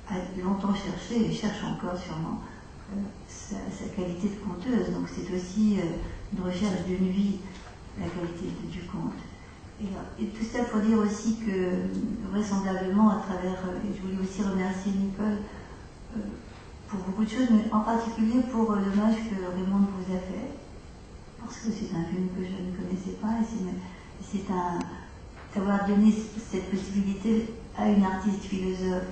a longtemps cherché, et cherche encore sûrement, sa qualité de conteuse. Donc c'est aussi une recherche d'une vie, la qualité du conte. Et tout ça pour dire aussi que, vraisemblablement, à travers, et je voulais aussi remercier Nicole, pour beaucoup de choses, mais en particulier pour l'hommage que Raymond vous a fait, parce que c'est un film que je ne connaissais pas, et c'est d'avoir donné cette possibilité à une artiste philosophe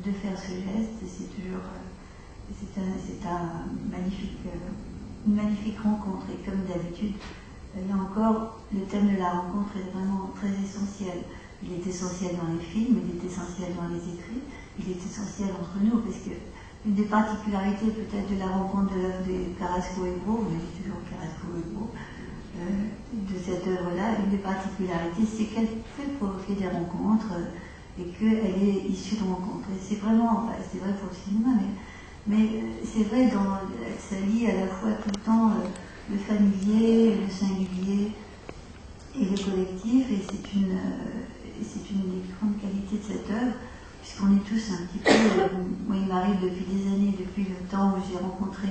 de faire ce geste, c'est toujours, une magnifique rencontre, et comme d'habitude, là encore, le thème de la rencontre est vraiment très essentiel. Il est essentiel dans les films, il est essentiel dans les écrits, il est essentiel entre nous, parce que une des particularités peut-être de la rencontre de l'œuvre de Carrasco et Gros, on dit toujours Carrasco et Gros, de cette œuvre-là, une des particularités, c'est qu'elle fait provoquer des rencontres et qu'elle est issue de rencontres. Et c'est vraiment, enfin, c'est vrai pour le cinéma, mais c'est vrai, ça lie à la fois tout le temps le familier, le singulier et le collectif, et c'est une des grandes qualités de cette œuvre, puisqu'on est tous un petit peu, moi il m'arrive depuis des années, depuis le temps où j'ai rencontré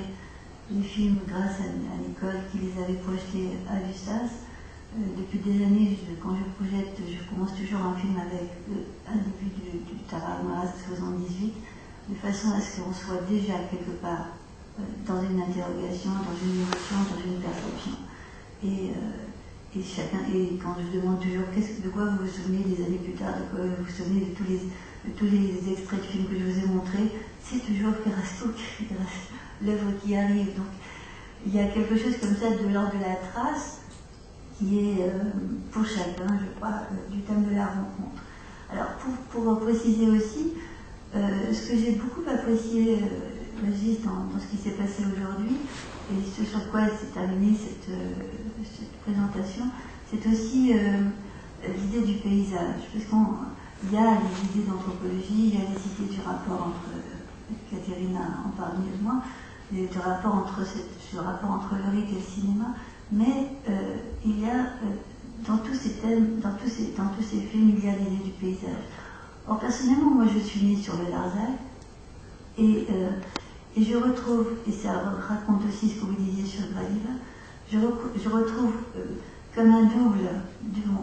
les films grâce à Nicole qui les avait projetés à Justas, depuis des années, quand je projette, je commence toujours un film avec un début du Tarare Maras 78, de façon à ce qu'on soit déjà quelque part dans une interrogation, dans une émotion, dans une perception. Et quand je demande toujours de quoi vous vous souvenez des années plus tard, de quoi vous vous souvenez de tous les extraits de films que je vous ai montrés, c'est toujours Carrasco, l'œuvre qui arrive. Donc il y a quelque chose comme ça de l'ordre de la trace qui est pour chacun, je crois, du thème de la rencontre. Alors pour préciser aussi, ce que j'ai beaucoup apprécié
Régis dans ce qui s'est passé aujourd'hui, et ce sur quoi s'est terminée cette présentation, c'est aussi l'idée du paysage. Parce qu'il y a les idées d'anthropologie, il y a les idées du rapport entre, Caterina en parle mieux que moi, du rapport entre le rite et le cinéma, mais il y a dans tous ces thèmes, dans tous ces films, il y a l'idée du paysage. Or personnellement, moi je suis née sur le Larzac, et je retrouve, et ça raconte aussi ce que vous disiez sur Gradiva, je retrouve comme un double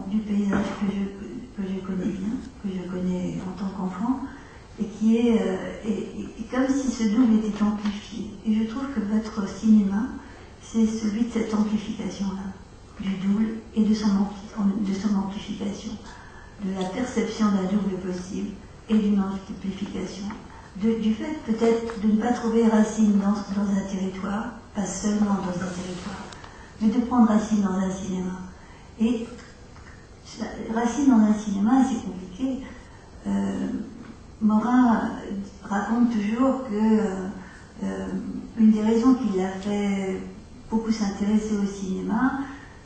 du paysage que je connais bien, que je connais en tant qu'enfant, et qui est et comme si ce double était amplifié. Et je trouve que votre cinéma, c'est celui de cette amplification-là, du double et de son amplification, de la perception d'un double possible et d'une amplification. Du fait peut-être de ne pas trouver racine dans un territoire, pas seulement dans un territoire, mais de prendre racine dans un cinéma. Et racine dans un cinéma, c'est compliqué. Morin raconte toujours que une des raisons qui l'a fait beaucoup s'intéresser au cinéma,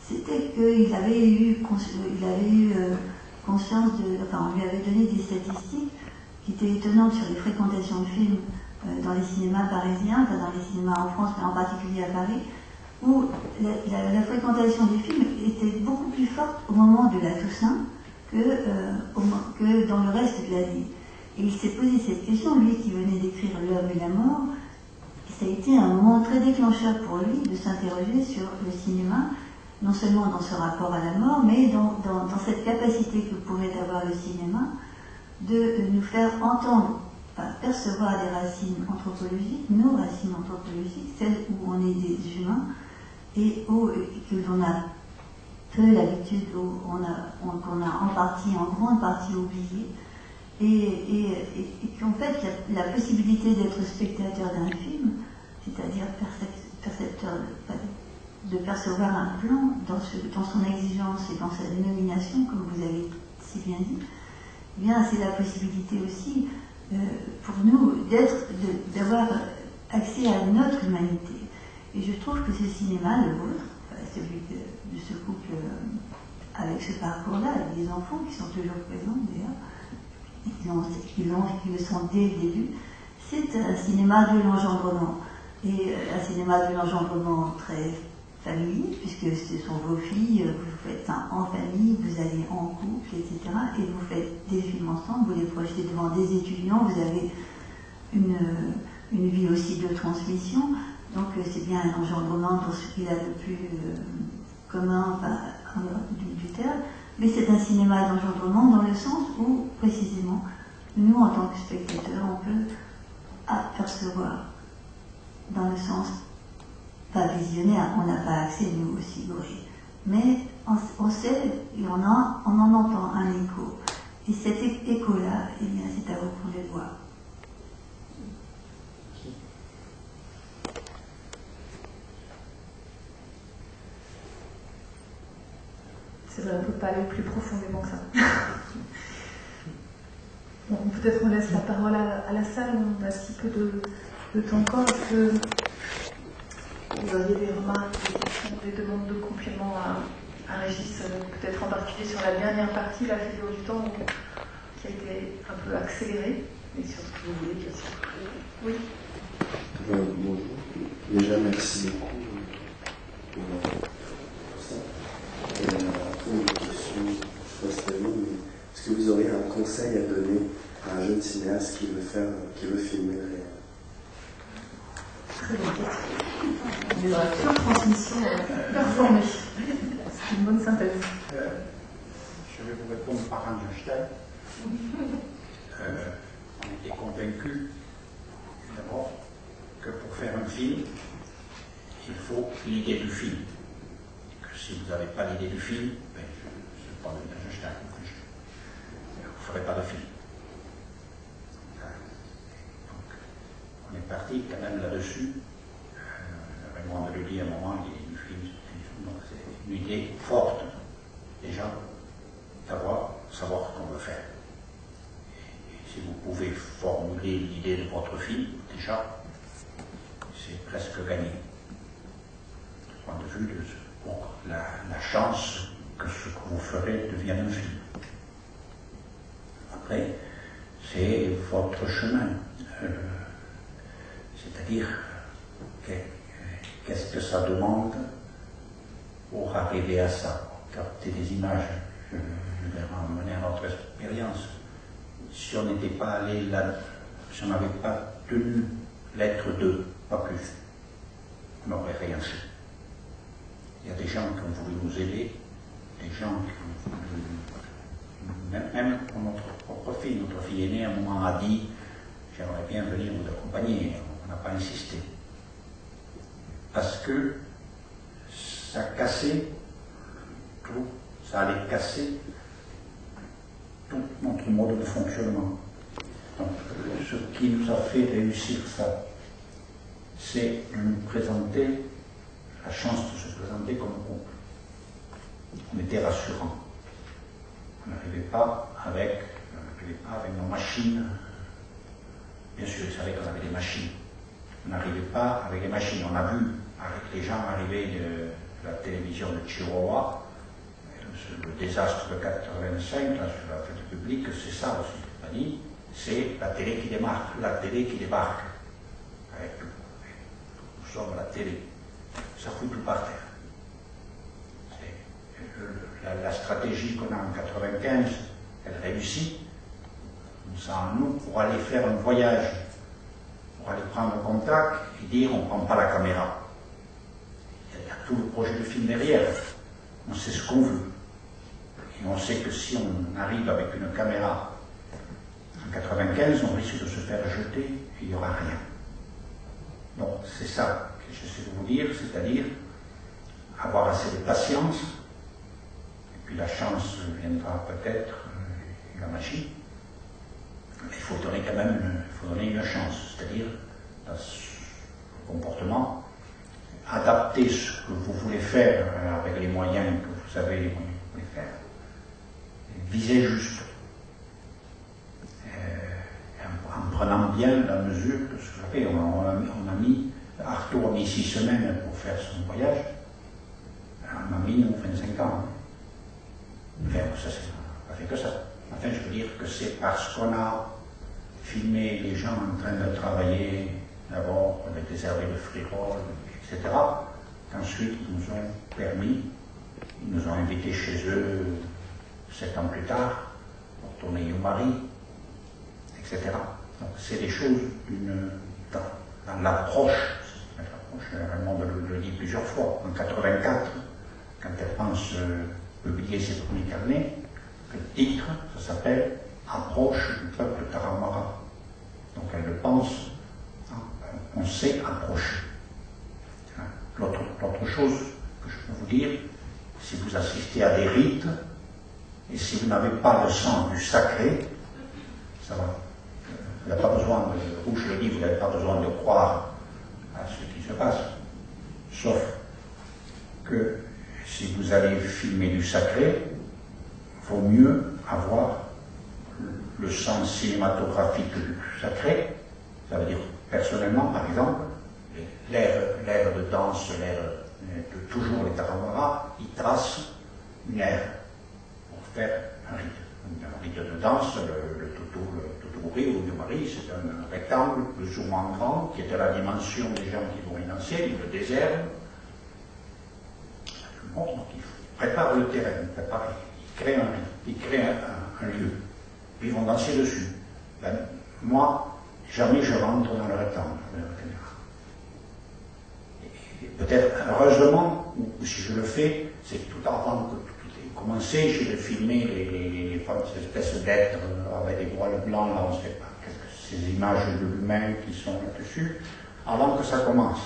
c'était qu'il avait eu conscience on lui avait donné des statistiques qui étaient étonnantes sur les fréquentations de films dans les cinémas parisiens, dans les cinémas en France, mais en particulier à Paris, où la fréquentation des films était beaucoup plus forte au moment de la Toussaint que dans le reste de l'année. Et il s'est posé cette question, lui qui venait d'écrire L'homme et la mort, et ça a été un moment très déclencheur pour lui de s'interroger sur le cinéma, non seulement dans ce rapport à la mort, mais dans cette capacité que pourrait avoir le cinéma de nous faire entendre, percevoir des racines anthropologiques, nos racines anthropologiques, celles où on est des humains, et que l'on a peu l'habitude, qu'on a en grande partie oublié, et qu'en fait la possibilité d'être spectateur d'un film, c'est-à-dire percepteur de percevoir un plan dans son exigence et dans sa dénomination, comme vous avez si bien dit, eh bien c'est la possibilité aussi pour nous d'avoir accès à notre humanité. Et je trouve que ce cinéma, le vôtre, celui de ce couple avec ce parcours-là, avec des enfants qui sont toujours présents d'ailleurs, qui le sont dès le début, c'est un cinéma de l'engendrement. Et un cinéma de l'engendrement très familier, puisque ce sont vos filles, vous faites en famille, vous allez en couple, etc. Et vous faites des films ensemble, vous les projetez devant des étudiants, vous avez une vie aussi de transmission. Donc c'est bien un engendrement dans ce qu'il a de plus commun du terme, mais c'est un cinéma d'engendrement dans le sens où, précisément, nous, en tant que spectateurs, on peut apercevoir, dans le sens, pas visionnaire, on n'a pas accès, nous aussi, oui, mais on sait, et on en entend un écho. Et cet écho-là, eh bien, c'est à vous qu'on le voit.
C'est vrai, on ne peut pas aller plus profondément que ça. Bon, peut-être on laisse la parole à la salle, on a si peu de temps encore. Est-ce que vous auriez des remarques, des questions, des demandes de compléments à Régis, peut-être en particulier sur la dernière partie, la figure du temps, qui a été un peu accélérée, mais sur ce que vous voulez, bien sûr. Oui.
Bonjour. Déjà, merci beaucoup pour ça. Une question post-famille, mais est-ce que vous auriez un conseil à donner à un jeune cinéaste qui veut filmer le réel?
Très bonne question. Une transmission performée. C'est une bonne synthèse.
Je vais vous répondre par Einstein. On était convaincu, d'abord, que pour faire un film, il faut l'idée du film. Que si vous n'avez pas l'idée du film, je parle d'Einstein, vous ne ferez pas de film. Donc, on est parti quand même là-dessus. Raymond le dit à un moment, il y a une film, donc c'est une idée forte, déjà, savoir ce qu'on veut faire. Et si vous pouvez formuler l'idée de votre film, déjà, c'est presque gagné. Du point de vue de la chance que ce que vous ferez devienne un film. Après, c'est votre chemin. C'est-à-dire, qu'est-ce que ça demande pour arriver à ça, capter des images. Je vais ramener à notre expérience. Si on n'était pas allé là, si on n'avait pas tenu lettre 2, pas plus, on n'aurait rien fait. Il y a des gens qui ont voulu nous aider, des gens qui ont voulu, même pour notre propre fille. Notre fille aînée, à un moment, a dit « j'aimerais bien venir vous accompagner ». On n'a pas insisté. Parce que ça cassait tout, ça allait casser tout notre mode de fonctionnement. Donc, ce qui nous a fait réussir ça, c'est de nous présenter, la chance de se présenter comme couple. On était rassurants. On n'arrivait pas avec nos machines. Bien sûr, ils savaient qu'on avait des machines. On n'arrivait pas avec les machines. On a vu avec les gens arriver de la télévision de Chihuahua, le désastre de 85, là, sur la fête publique, c'est ça aussi. C'est la télé qui démarque, la télé qui débarque. Avec tout. Nous sommes à la télé. Ça fout tout par terre. La stratégie qu'on a en 95, elle réussit. Nous, pour aller faire un voyage, pour aller prendre contact et dire on ne prend pas la caméra. Il y a tout le projet de film derrière. On sait ce qu'on veut. Et on sait que si on arrive avec une caméra en 95, on risque de se faire jeter et il n'y aura rien. Donc c'est ça que j'essaie de vous dire, c'est-à-dire avoir assez de patience, et puis la chance viendra peut-être, la magie. Il faut donner quand même une chance, c'est-à-dire dans ce comportement, adapter ce que vous voulez faire avec les moyens que vous avez, les moyens que vous voulez faire, viser juste, en prenant bien la mesure de ce que vous faites. On a mis, Arthur a mis 6 semaines pour faire son voyage, on a mis 25 ans. Enfin, ça, c'est pas fait que ça. Enfin, je veux dire que c'est parce qu'on a filmé les gens en train de travailler, d'abord avec des herbiers de free-roll, etc., qu'ensuite ils nous ont permis, ils nous ont invités chez eux 7 ans plus tard, pour tourner Yumari, etc. Donc c'est des choses dans l'approche, Raymond le dit plusieurs fois, en 84, quand elle pense publier ses premiers carnets, le titre, ça s'appelle « Approche du peuple Tarahumara ». Donc elle le pense, on sait approcher. L'autre chose que je peux vous dire, si vous assistez à des rites, et si vous n'avez pas le sang du sacré, ça va. Vous n'avez pas besoin de, ou je le dis, vous n'avez pas besoin de croire à ce qui se passe. Sauf que si vous allez filmer du sacré, il vaut mieux avoir le sens cinématographique du sacré. Ça veut dire, personnellement, par exemple, l'air de danse, l'air de toujours les Tarahumara, ils tracent une aire pour faire un rite. Un rite de danse, le Tuturi ou Yumari, c'est un rectangle plus ou moins grand, qui est à la dimension des gens qui vont y danser, le désert. Donc il prépare le terrain, il crée un rite, il crée un lieu, puis ils vont danser dessus. Ben, moi, jamais je rentre dans le rectangle de la caméra. Peut-être, heureusement, ou si je le fais, c'est tout avant que tout ait commencé, j'ai filmé les espèces d'êtres avec des voiles blancs, là, on ne sait pas, ces images de l'humain qui sont là-dessus, avant que ça commence.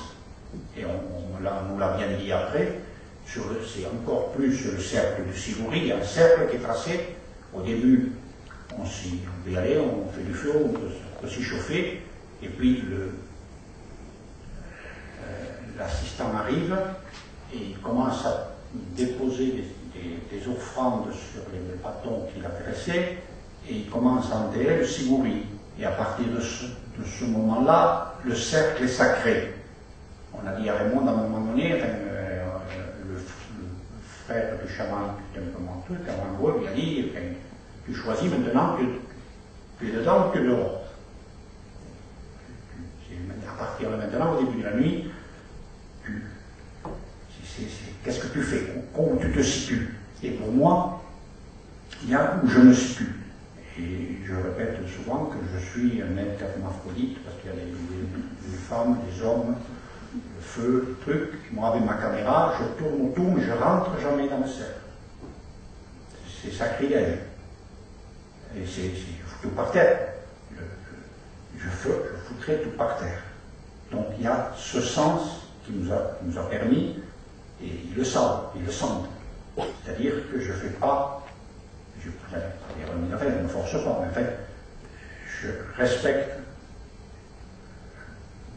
Et on nous l'a bien dit après, c'est encore plus sur le cercle du Siguri, il y a un cercle qui est tracé. Au début, on peut y aller, on fait du feu, on peut s'y chauffer, et puis l'assistant arrive et il commence à déposer des offrandes sur les bâtons qu'il a dressés et il commence à enterrer le Siguri. Et à partir de ce moment-là, le cercle est sacré. On a dit à Raymond à un moment donné, le frère du chaman qui était un peu mon truc, en gros, il a dit, tu choisis maintenant que tu es dedans ou que dehors. À partir de maintenant, au début de la nuit, qu'est-ce que tu fais? Où tu te situes? Et pour moi, il y a où je me situe. Et je répète souvent que je suis un être hermaphrodite, parce qu'il y a des femmes, des hommes, le feu, le truc. Moi, avec ma caméra, je tourne autour, mais je rentre jamais dans le cercle. C'est sacrilège. Et je fous tout par terre. Je foutrais tout par terre. Donc il y a ce sens qui nous a permis, et ils le savent, ils le sentent. C'est-à-dire que je ne fais pas, je ne me force pas, mais en fait, je respecte,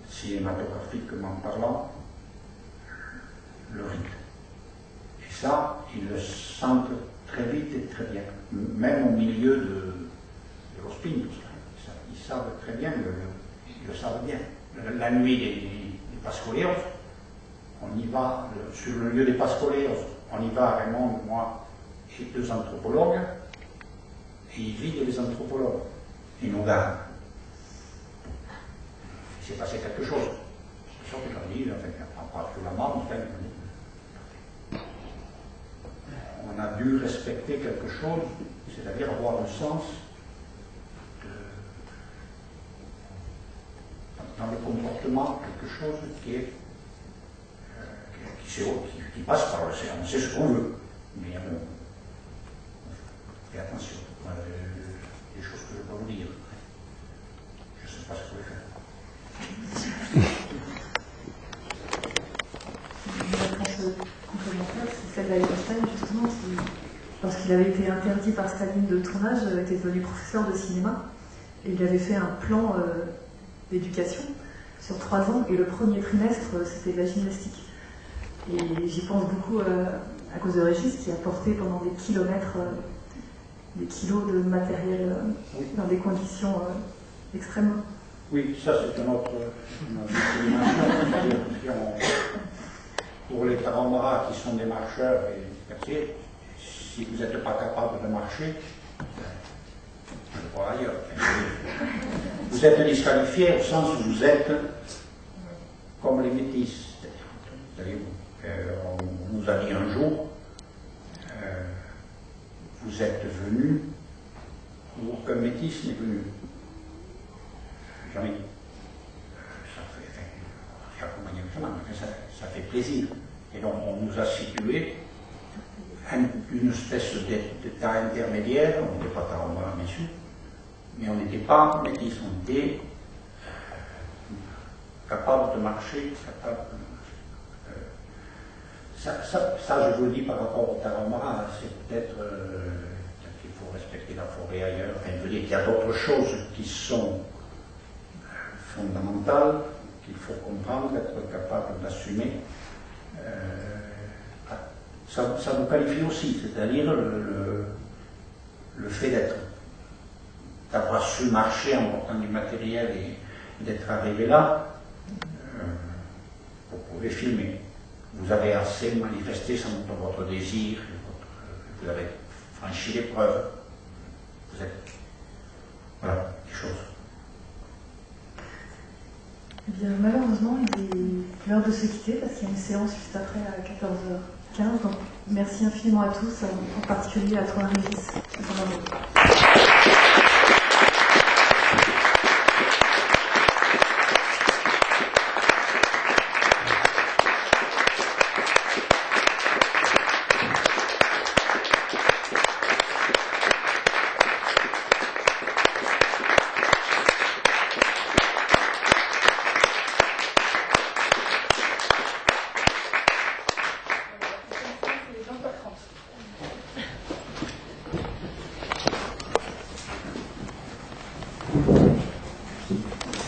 cinématographiquement parlant, le rythme. Et ça, ils le sentent très vite et très bien, même au milieu de l'hospice. Ils savent très bien, ils le savent bien. La nuit des Pascoléos, on y va, sur le lieu des Pascoléos, on y va, Raymond, moi, et 2 anthropologues, et ils vident les anthropologues. Ils nous gardent. Il s'est passé quelque chose. C'est ça que j'en dis, pas tout la mort, on a dû respecter quelque chose, c'est-à-dire avoir le sens dans le comportement, quelque chose qui passe par l'océan. On sait ce qu'on veut, mais on fait attention. Des choses que je ne peux pas vous dire. Je ne sais pas ce que je vais faire.
Une réponse complémentaire, c'est celle d'Einstein, justement, qui, lorsqu'il avait été interdit par Staline de tournage, était devenu professeur de cinéma, et il avait fait un plan d'éducation sur 3 ans, et le premier trimestre, c'était de la gymnastique. Et j'y pense beaucoup à cause de Régis, qui a porté pendant des kilomètres, des kilos de matériel dans des conditions extrêmes.
Oui, ça c'est une autre dimension. Pour les Tarahumara qui sont des marcheurs et des quartiers, si vous n'êtes pas capable de marcher, je le vois ailleurs. Vous êtes disqualifié au sens où vous êtes comme les métis. C'est-à-dire, on nous a dit un jour, vous êtes venu où aucun métis n'est venu. Jamais. Ça fait plaisir. Et donc on nous a situé une espèce d'état intermédiaire, on n'était pas Tarahumara bien sûr, mais on n'était pas métis, on était capable de marcher, capable ça je vous le dis par rapport au Tarahumara, c'est peut-être qu'il faut respecter la forêt ailleurs, enfin, je veux dire qu'il y a d'autres choses qui sont fondamentales, qu'il faut comprendre, être capable d'assumer. Ça vous qualifie aussi, c'est-à-dire le fait d'avoir su marcher en portant du matériel et d'être arrivé là, vous pouvez filmer. Vous avez assez manifesté sans doute votre désir, vous avez franchi l'épreuve. Vous êtes. Voilà, des choses.
Eh bien, malheureusement, il est l'heure de se quitter parce qu'il y a une séance juste après à 14h15. Donc, merci infiniment à tous, en particulier à toi, Régis.